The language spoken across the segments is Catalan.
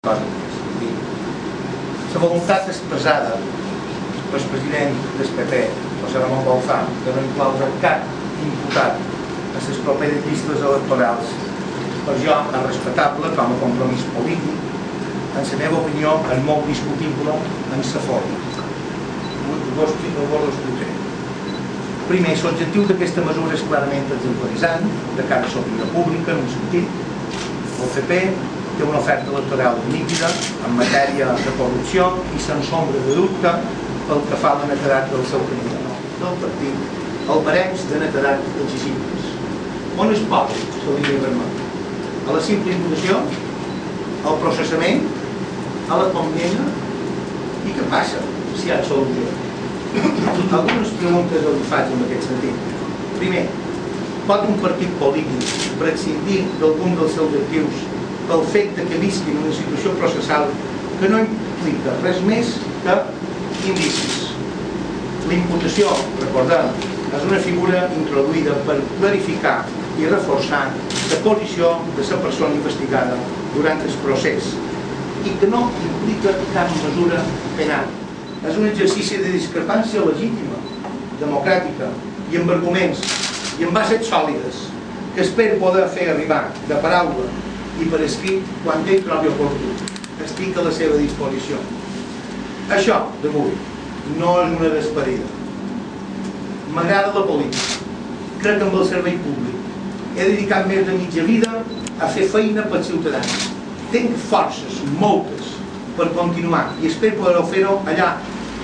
La voluntat expressada pel president del PP, José Ramon Bauzá, de no incloure cap imputat a les properes llistes electorals, per jo és respectable com a compromís polític. En la meva opinió és molt discutible en la forma. Ho explicaré. Primer, l'objectiu d'aquesta mesura és clarament exemplaritzant de cara a l'opinió pública, en un sentit. El PP té una oferta electoral nítida en matèria de corrupció i sense ombra de dubte pel que fa a la netedat del seu candidat del partit, el barems de netedat exigibles. On es posa la línia vermella? A la simple imputació? Al processament? A la condemna? I què passa si hi ha solució? Algunes preguntes els faig en aquest sentit. Primer, pot un partit polític prescindir d'algun dels seus actius pel fet que visqui en una situació processal que no implica res més que indicis? L'imputació, recordem, és una figura introduïda per clarificar i reforçar la posició de la persona investigada durant el procés i que no implica cap mesura penal. És un exercici de discrepància legítima, democràtica i amb arguments i amb bases sòlides que espero poder fer arribar de paraula i per escrit quan ell trobi oportú. Estic a la seva disposició. Això d'avui no és una despedida. M'agrada la política. Crec en el servei públic. He dedicat més de mitja vida a fer feina pels ciutadans. Tinc forces, moltes, per continuar i espero poder fer-ho allà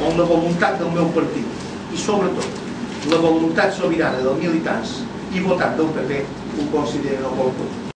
on la voluntat del meu partit i sobretot la voluntat sobirana dels militants i votat del PP ho consideren oportú.